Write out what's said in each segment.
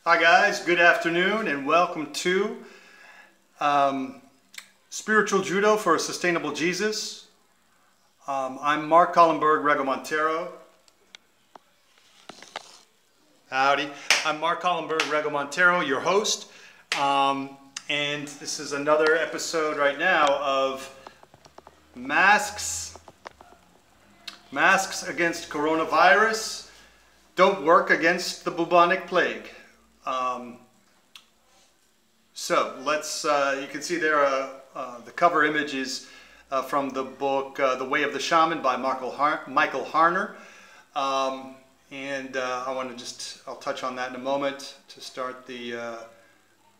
Hi guys, good afternoon and welcome to Spiritual Judo for a Sustainable Jesus. I'm Mark Collenberg Rego Montero. Howdy. I'm Mark Collenberg Rego Montero, your host. And this is another episode right now of Masks against coronavirus don't work against the bubonic plague. So let's, you can see there the cover image is from the book The Way of the Shaman by Michael Harner. And I want to I'll touch on that in a moment to start the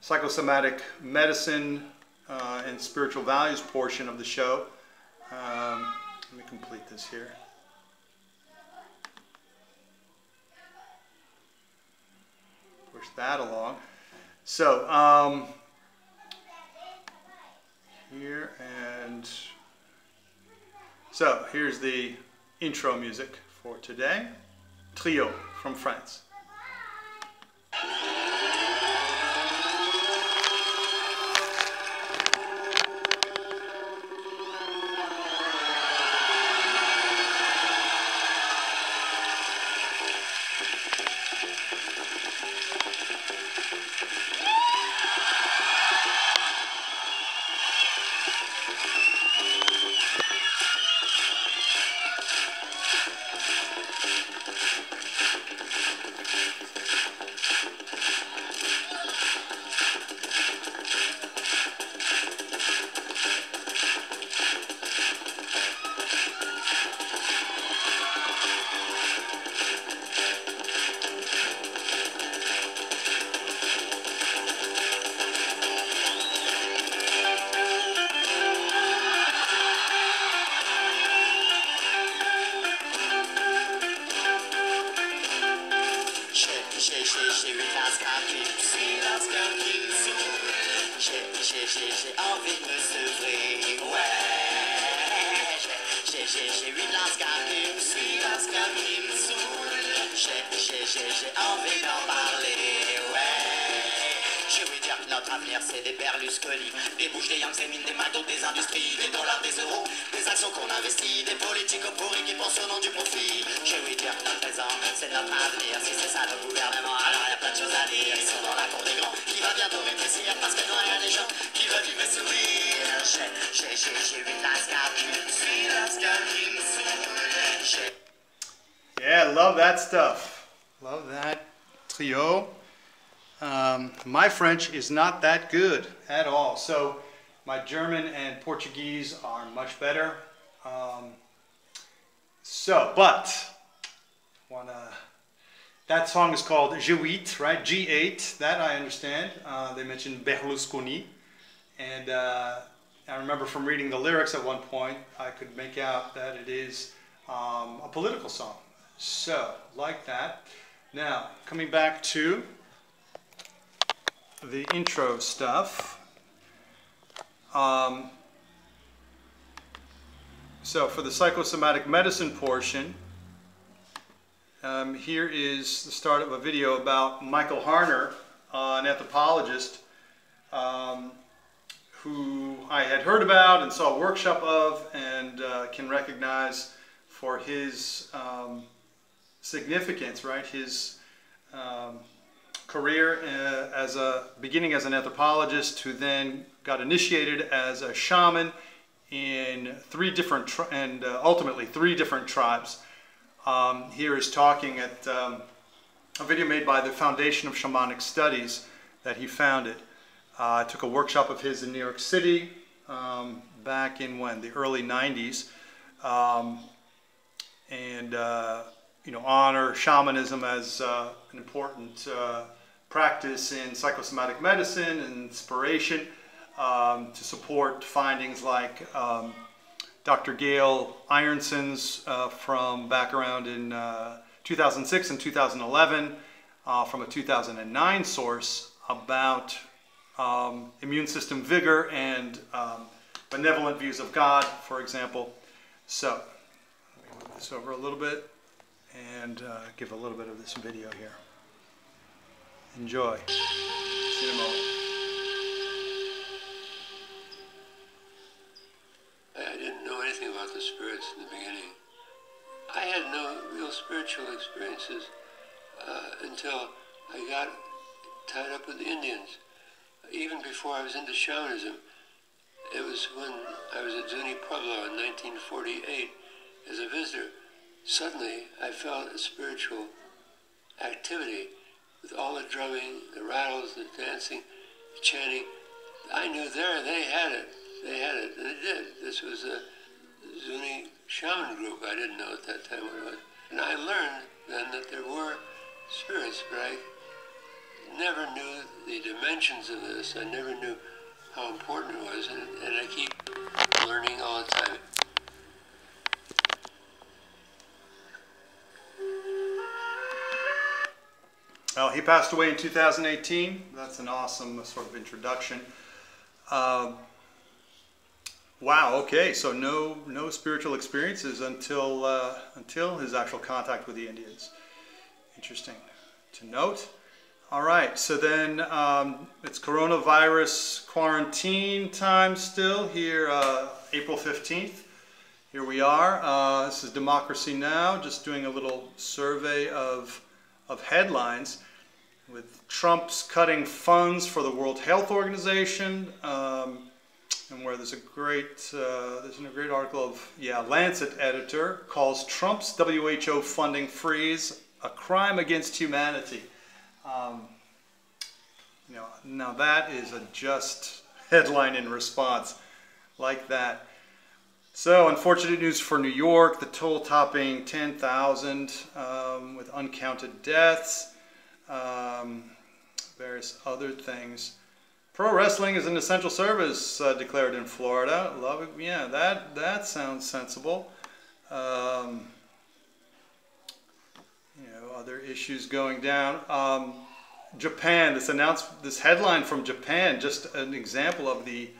Psychosomatic Medicine and Spiritual Values portion of the show. Let me complete this here. Push that along. So, here and so here's the intro music for today. Trio from France. J'ai envie de me sevrer, ouais. J'ai 8 lascars qui me suivent, lascars qui me saoulent. J'ai envie d'en parler, ouais. Je veux dire que notre avenir c'est des Berlusconi, des Bush, des Yanks, des mines, des McDo, des industries, des dollars, des euros, des actions qu'on investit, des politiques pourris qui pensent au nom du profit. Je veux dire que notre présent c'est notre avenir, si c'est ça le gouvernement, alors y a plein de choses à dire. Ils sont dans la cour des grands, qui va bientôt rétrécir parce que non y a des gens qui veulent vivre et sourire. J'ai 8 lascars qui me suivent, lascars qui me saoulent. Yeah, love that stuff. Love that trio. My French is not that good at all, so my German and Portuguese are much better. That song is called G8, right? G8, that I understand. They mentioned Berlusconi, and I remember from reading the lyrics at one point, I could make out that it is a political song. So, like that. Now, coming back to the intro stuff. So for the psychosomatic medicine portion, here is the start of a video about Michael Harner, an anthropologist who I had heard about and saw a workshop of and can recognize for his significance, right? His career beginning as an anthropologist, who then got initiated as a shaman in ultimately three different tribes. Here is talking at a video made by the Foundation of Shamanic Studies that he founded. I took a workshop of his in New York City back in the early 90s, honor shamanism as an important practice in psychosomatic medicine and inspiration to support findings like Dr. Gail Ironson's from back around in 2006 and 2011 from a 2009 source about immune system vigor and benevolent views of God, for example. So, let me move this over a little bit and give a little bit of this video here. Enjoy. See you in a moment. I didn't know anything about the spirits in the beginning. I had no real spiritual experiences until I got tied up with the Indians. Even before I was into shamanism, it was when I was at Zuni Pueblo in 1948 as a visitor. Suddenly, I felt a spiritual activity with all the drumming, the rattles, the dancing, the chanting. I knew there they had it. They had it, and they did. This was a Zuni shaman group. I didn't know at that time what it was. And I learned then that there were spirits, but I never knew the dimensions of this. I never knew how important it was, and I keep learning all the time. Well, he passed away in 2018. That's an awesome sort of introduction. Wow. Okay. So no spiritual experiences until his actual contact with the Indians. Interesting to note. All right. So then it's coronavirus quarantine time still here. April 15th. Here we are. This is Democracy Now! Just doing a little survey of headlines with Trump's cutting funds for the World Health Organization, and where there's a great article of Lancet editor calls Trump's WHO funding freeze a crime against humanity. Now that is a just headline in response like that. So, unfortunate news for New York, the toll topping 10,000 with uncounted deaths, various other things. Pro wrestling is an essential service declared in Florida. Love it. Yeah, that sounds sensible. Other issues going down. Japan, this headline from Japan, just an example of the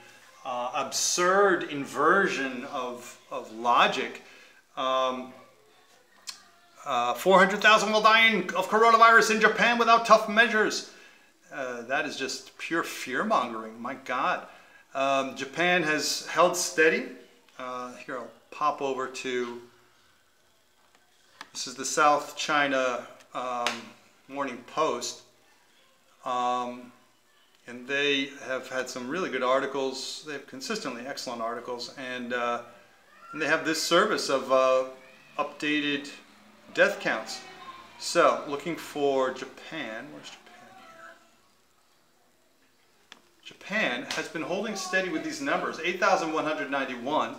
absurd inversion of logic. 400,000 will die of coronavirus in Japan without tough measures. That is just pure fear-mongering. My God. Japan has held steady. Here, I'll pop over to... This is the South China Morning Post. And they have had some really good articles. They have consistently excellent articles, and they have this service of updated death counts. So, looking for Japan. Where's Japan here? Japan has been holding steady with these numbers, 8,191.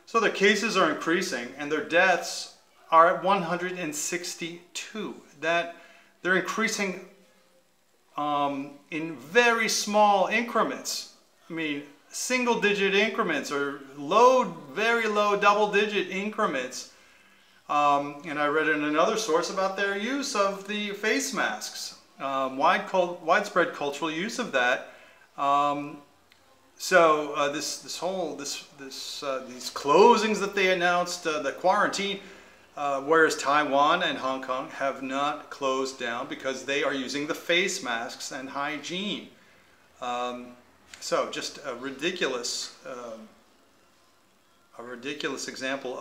So their cases are increasing, and their deaths are at 162. That they're increasing in very small increments. I mean, single-digit increments or very low double-digit increments. And I read in another source about their use of the face masks, widespread cultural use of that. These closings that they announced, the quarantine. Whereas Taiwan and Hong Kong have not closed down because they are using the face masks and hygiene. So just a ridiculous example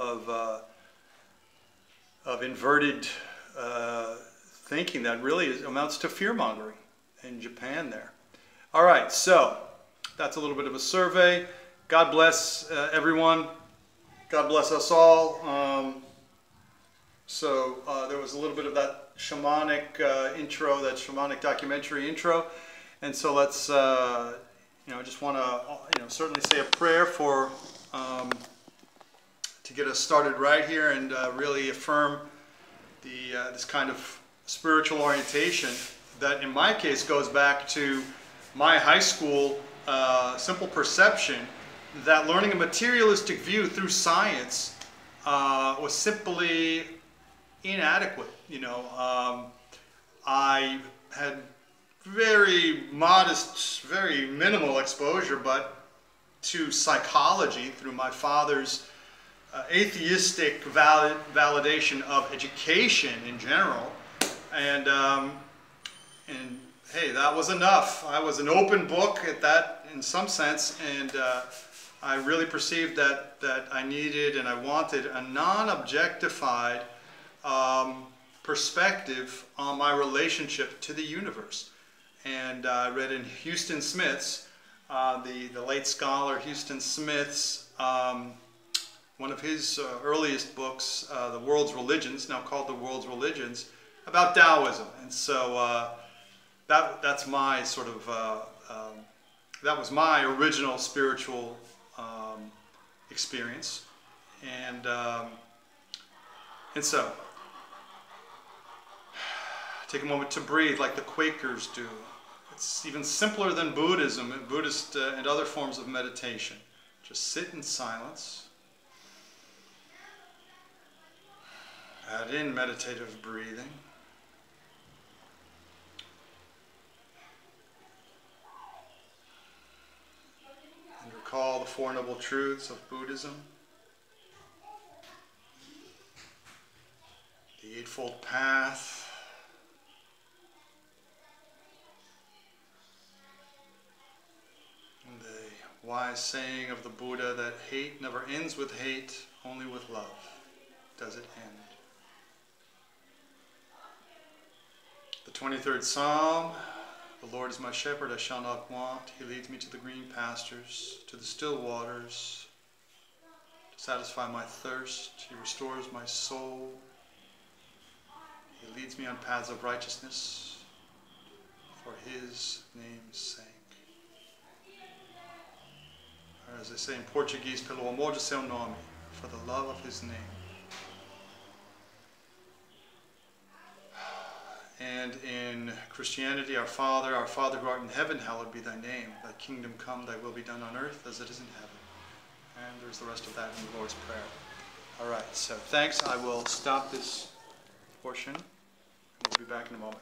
of inverted thinking that really amounts to fear-mongering in Japan there. All right, so that's a little bit of a survey. God bless everyone. God bless us all. So there was a little bit of that shamanic intro, that shamanic documentary intro, and so let's, I just want to, certainly say a prayer for to get us started right here and really affirm this kind of spiritual orientation that, in my case, goes back to my high school simple perception that learning a materialistic view through science was simply inadequate. I had very modest, very minimal exposure, but to psychology through my father's atheistic validation of education in general, and hey, that was enough. I was an open book at that, in some sense, and I really perceived that I needed and I wanted a non-objectified perspective on my relationship to the universe. And I read in Houston Smith's, the late scholar Houston Smith's, one of his earliest books, The World's Religions, now called The World's Religions, about Taoism. And so that's my sort of, that was my original spiritual experience. And so, take a moment to breathe like the Quakers do. It's even simpler than Buddhism, Buddhist and other forms of meditation. Just sit in silence. Add in meditative breathing. And recall the Four Noble Truths of Buddhism. The Eightfold Path. The wise saying of the Buddha that hate never ends with hate, only with love does it end. The 23rd Psalm, the Lord is my shepherd, I shall not want. He leads me to the green pastures, to the still waters, to satisfy my thirst. He restores my soul. He leads me on paths of righteousness for his name's sake. Or as they say in Portuguese, pelo amor de seu nome, for the love of his name. And in Christianity, our Father who art in heaven, hallowed be thy name. Thy kingdom come, thy will be done on earth as it is in heaven. And there's the rest of that in the Lord's Prayer. All right, so thanks. I will stop this portion, and we'll be back in a moment.